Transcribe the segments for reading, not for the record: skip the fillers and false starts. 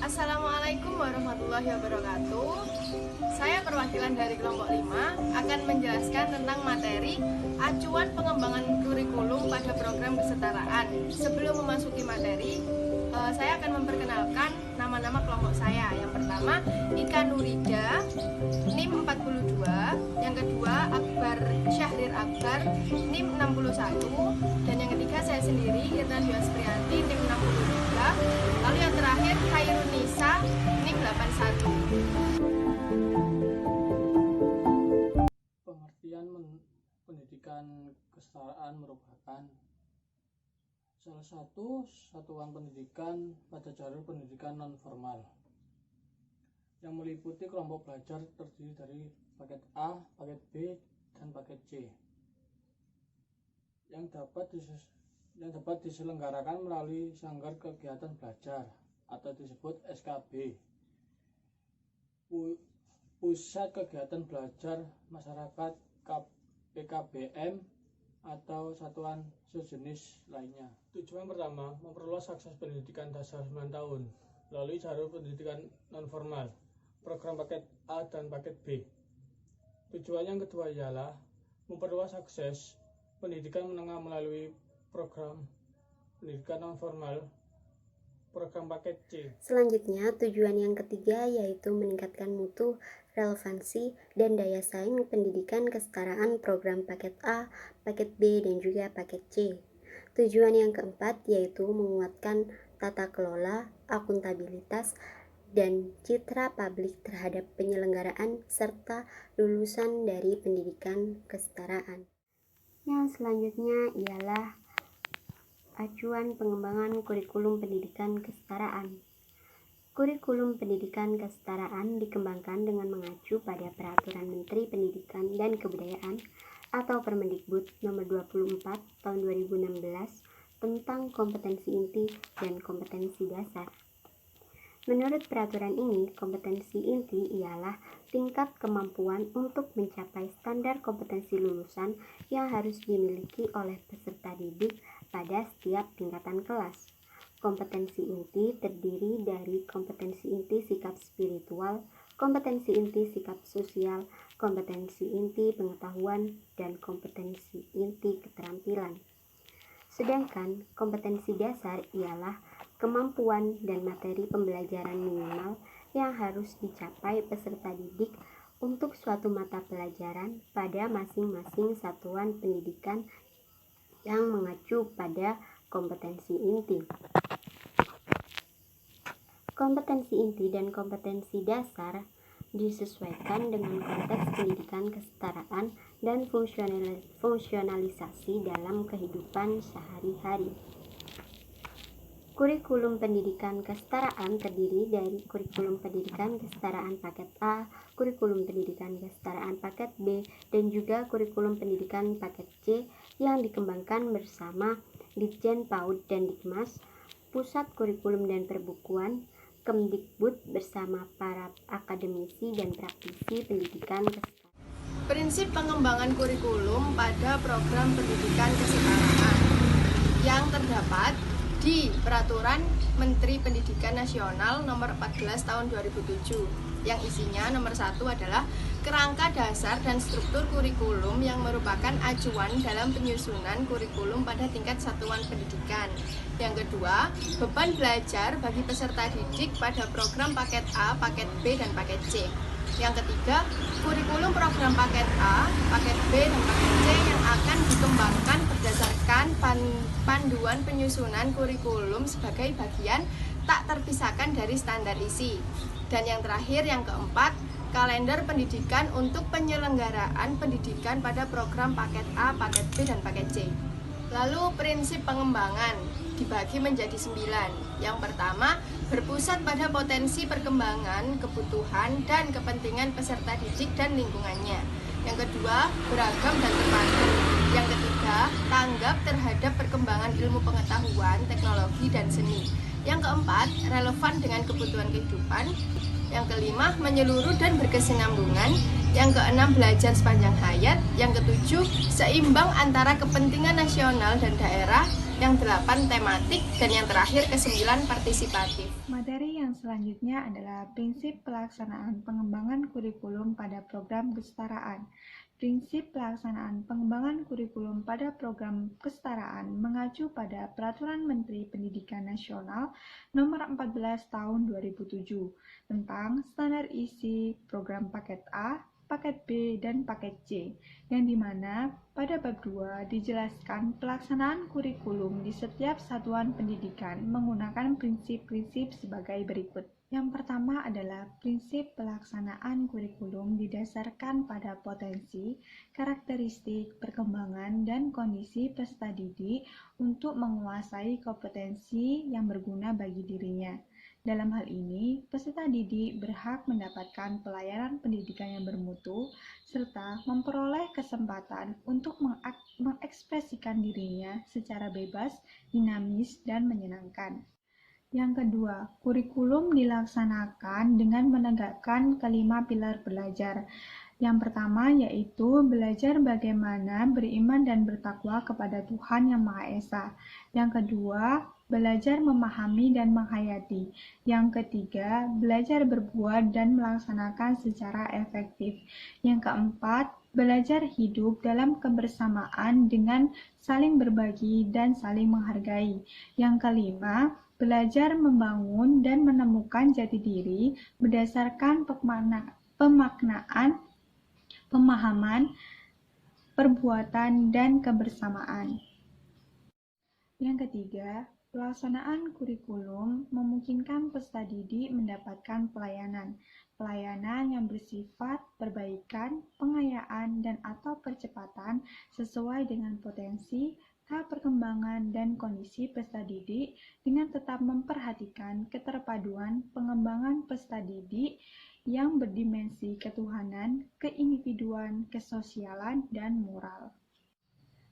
Assalamualaikum warahmatullahi wabarakatuh. Saya perwakilan dari kelompok 5 akan menjelaskan tentang materi acuan pengembangan kurikulum pada program kesetaraan. Sebelum memasuki materi, saya akan memperkenalkan nama-nama kelompok saya. Yang pertama, Ika Nurida, NIM 42. Yang kedua, Akbar Syahrir Akbar, NIM 61. Dan yang ketiga, saya sendiri, Irna Dwi Asprianti, NIM 63. Lalu yang terakhir, Khairun Nisa, NIM 81. Pengertian pendidikan kesetaraan merupakan salah satu satuan pendidikan pada jalur pendidikan non-formal yang meliputi kelompok belajar terdiri dari paket A, paket B, dan paket C yang dapat diselenggarakan melalui Sanggar Kegiatan Belajar atau disebut SKB, Pusat Kegiatan Belajar Masyarakat PKBM, atau satuan sejenis lainnya. Tujuan pertama, memperluas akses pendidikan dasar 9 tahun melalui jalur pendidikan non-formal, program paket A dan paket B. Tujuan yang kedua ialah memperluas akses pendidikan menengah melalui program pendidikan non-formal, program paket C. Selanjutnya, tujuan yang ketiga yaitu meningkatkan mutu, relevansi, dan daya saing pendidikan kesetaraan program paket A, paket B, dan juga paket C. Tujuan yang keempat yaitu menguatkan tata kelola, akuntabilitas, dan citra publik terhadap penyelenggaraan serta lulusan dari pendidikan kesetaraan. Yang selanjutnya ialah acuan pengembangan kurikulum pendidikan kesetaraan. Kurikulum pendidikan kesetaraan dikembangkan dengan mengacu pada Peraturan Menteri Pendidikan dan Kebudayaan atau Permendikbud Nomor 24 Tahun 2016 tentang kompetensi inti dan kompetensi dasar. Menurut peraturan ini, kompetensi inti ialah tingkat kemampuan untuk mencapai standar kompetensi lulusan yang harus dimiliki oleh peserta didik pada setiap tingkatan kelas. Kompetensi inti terdiri dari kompetensi inti sikap spiritual, kompetensi inti sikap sosial, kompetensi inti pengetahuan, dan kompetensi inti keterampilan. Sedangkan kompetensi dasar ialah kemampuan dan materi pembelajaran minimal yang harus dicapai peserta didik untuk suatu mata pelajaran pada masing-masing satuan pendidikan yang mengacu pada kompetensi inti. Kompetensi inti dan kompetensi dasar disesuaikan dengan konteks pendidikan kesetaraan dan fungsionalisasi dalam kehidupan sehari-hari. Kurikulum pendidikan kesetaraan terdiri dari kurikulum pendidikan kesetaraan paket A, kurikulum pendidikan kesetaraan paket B, dan juga kurikulum pendidikan paket C yang dikembangkan bersama Ditjen PAUD dan Dikmas, Pusat Kurikulum dan Perbukuan, Kemdikbud bersama para akademisi dan praktisi pendidikan kesetaraan. Prinsip pengembangan kurikulum pada program pendidikan kesetaraan yang terdapat di Peraturan Menteri Pendidikan Nasional Nomor 14 Tahun 2007 yang isinya nomor 1 adalah kerangka dasar dan struktur kurikulum yang merupakan acuan dalam penyusunan kurikulum pada tingkat satuan pendidikan. Yang kedua, beban belajar bagi peserta didik pada program paket A, paket B, dan paket C. Yang ketiga, kurikulum program paket A, paket B, dan paket C yang akan dikembangkan berdasarkan panduan penyusunan kurikulum sebagai bagian tak terpisahkan dari standar isi. Dan yang terakhir, yang keempat, kalender pendidikan untuk penyelenggaraan pendidikan pada program paket A, paket B, dan paket C. Lalu prinsip pengembangan dibagi menjadi 9. Yang pertama, berpusat pada potensi perkembangan, kebutuhan, dan kepentingan peserta didik dan lingkungannya. Yang kedua, beragam dan terpadu. Yang ketiga, tanggap terhadap perkembangan ilmu pengetahuan, teknologi, dan seni. Yang keempat, relevan dengan kebutuhan kehidupan. Yang kelima, menyeluruh dan berkesinambungan. Yang keenam, belajar sepanjang hayat. Yang ketujuh, seimbang antara kepentingan nasional dan daerah. yang 8 tematik, dan yang terakhir ke-9 partisipatif. Materi yang selanjutnya adalah prinsip pelaksanaan pengembangan kurikulum pada program kesetaraan. Prinsip pelaksanaan pengembangan kurikulum pada program kesetaraan mengacu pada Peraturan Menteri Pendidikan Nasional Nomor 14 Tahun 2007 tentang standar isi program paket A, paket B, dan paket C, yang dimana pada bab 2 dijelaskan pelaksanaan kurikulum di setiap satuan pendidikan menggunakan prinsip-prinsip sebagai berikut. Yang pertama adalah prinsip pelaksanaan kurikulum didasarkan pada potensi, karakteristik, perkembangan, dan kondisi peserta didik untuk menguasai kompetensi yang berguna bagi dirinya. Dalam hal ini, peserta didik berhak mendapatkan pelayanan pendidikan yang bermutu, serta memperoleh kesempatan untuk mengekspresikan dirinya secara bebas, dinamis, dan menyenangkan. Yang kedua, kurikulum dilaksanakan dengan menegakkan kelima pilar belajar. Yang pertama yaitu belajar bagaimana beriman dan bertakwa kepada Tuhan Yang Maha Esa. Yang kedua, belajar memahami dan menghayati. Yang ketiga, belajar berbuat dan melaksanakan secara efektif. Yang keempat, belajar hidup dalam kebersamaan dengan saling berbagi dan saling menghargai. Yang kelima, belajar membangun dan menemukan jati diri berdasarkan pemaknaan, pemahaman, perbuatan, dan kebersamaan. Yang ketiga, pelaksanaan kurikulum memungkinkan peserta didik mendapatkan pelayanan yang bersifat perbaikan, pengayaan, dan atau percepatan sesuai dengan potensi, tahap perkembangan, dan kondisi peserta didik dengan tetap memperhatikan keterpaduan pengembangan peserta didik yang berdimensi ketuhanan, keindividuan, kesosialan, dan moral.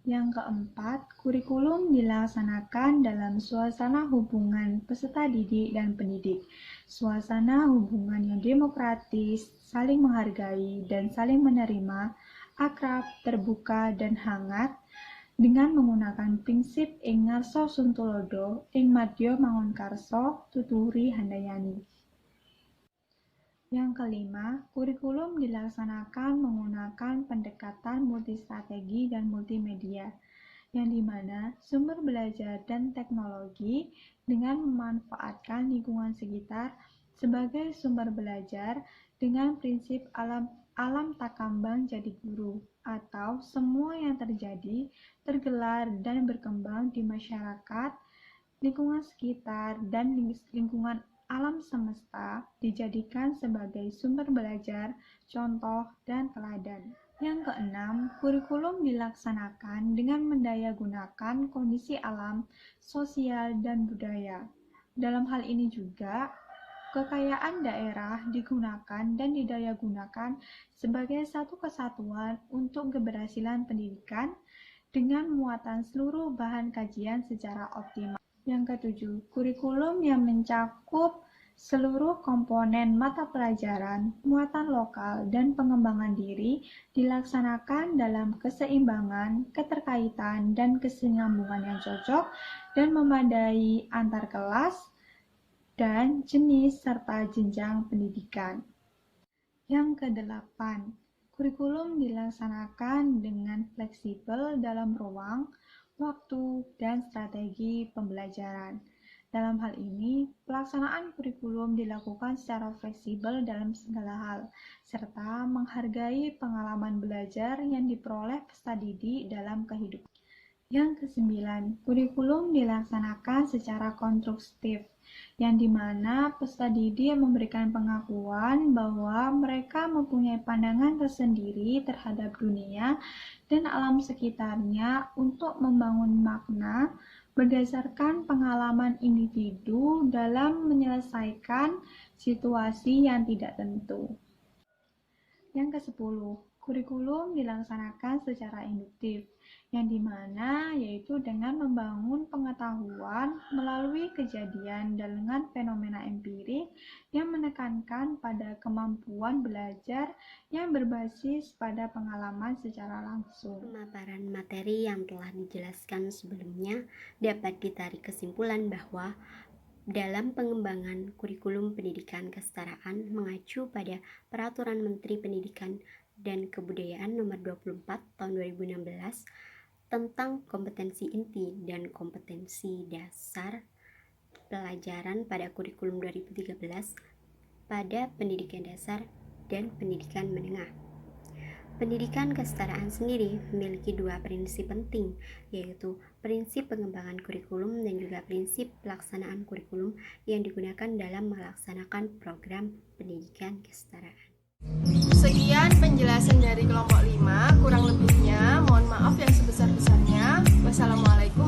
Yang keempat, kurikulum dilaksanakan dalam suasana hubungan peserta didik dan pendidik. Suasana hubungan yang demokratis, saling menghargai, dan saling menerima, akrab, terbuka, dan hangat, dengan menggunakan prinsip ing ngarsa suntulodo, ing madya mangunkarsa, tuturi handayani. Yang kelima, kurikulum dilaksanakan menggunakan pendekatan multistrategi dan multimedia, yang dimana sumber belajar dan teknologi dengan memanfaatkan lingkungan sekitar sebagai sumber belajar dengan prinsip alam takambang jadi guru, atau semua yang terjadi, tergelar, dan berkembang di masyarakat, lingkungan sekitar, dan lingkungan alam semesta dijadikan sebagai sumber belajar, contoh, dan teladan. Yang keenam, kurikulum dilaksanakan dengan mendayagunakan kondisi alam, sosial, dan budaya. Dalam hal ini juga, kekayaan daerah digunakan dan didayagunakan sebagai satu kesatuan untuk keberhasilan pendidikan dengan muatan seluruh bahan kajian secara optimal. Yang ketujuh, kurikulum yang mencakup seluruh komponen mata pelajaran, muatan lokal, dan pengembangan diri dilaksanakan dalam keseimbangan, keterkaitan, dan kesinambungan yang cocok dan memadai antar kelas dan jenis serta jenjang pendidikan. Yang kedelapan, kurikulum dilaksanakan dengan fleksibel dalam ruang, waktu, dan strategi pembelajaran. Dalam hal ini, pelaksanaan kurikulum dilakukan secara fleksibel dalam segala hal, serta menghargai pengalaman belajar yang diperoleh peserta didik dalam kehidupan. Yang kesembilan, kurikulum dilaksanakan secara konstruktif, yang dimana peserta didik memberikan pengakuan bahwa mereka mempunyai pandangan tersendiri terhadap dunia dan alam sekitarnya untuk membangun makna berdasarkan pengalaman individu dalam menyelesaikan situasi yang tidak tentu. Yang ke-10, kurikulum dilaksanakan secara induktif, yang dimana yaitu dengan membangun pengetahuan melalui kejadian dan dengan fenomena empirik yang menekankan pada kemampuan belajar yang berbasis pada pengalaman secara langsung. Pemaparan materi yang telah dijelaskan sebelumnya dapat ditarik kesimpulan bahwa dalam pengembangan kurikulum pendidikan kesetaraan mengacu pada Peraturan Menteri Pendidikan dan Kebudayaan Nomor 24 Tahun 2016 tentang kompetensi inti dan kompetensi dasar pelajaran pada kurikulum 2013 pada pendidikan dasar dan pendidikan menengah. Pendidikan kesetaraan sendiri memiliki dua prinsip penting, yaitu prinsip pengembangan kurikulum dan juga prinsip pelaksanaan kurikulum yang digunakan dalam melaksanakan program pendidikan kesetaraan. Sekian penjelasan dari kelompok 5, kurang lebihnya mohon maaf yang sebesar-besarnya. Wassalamualaikum.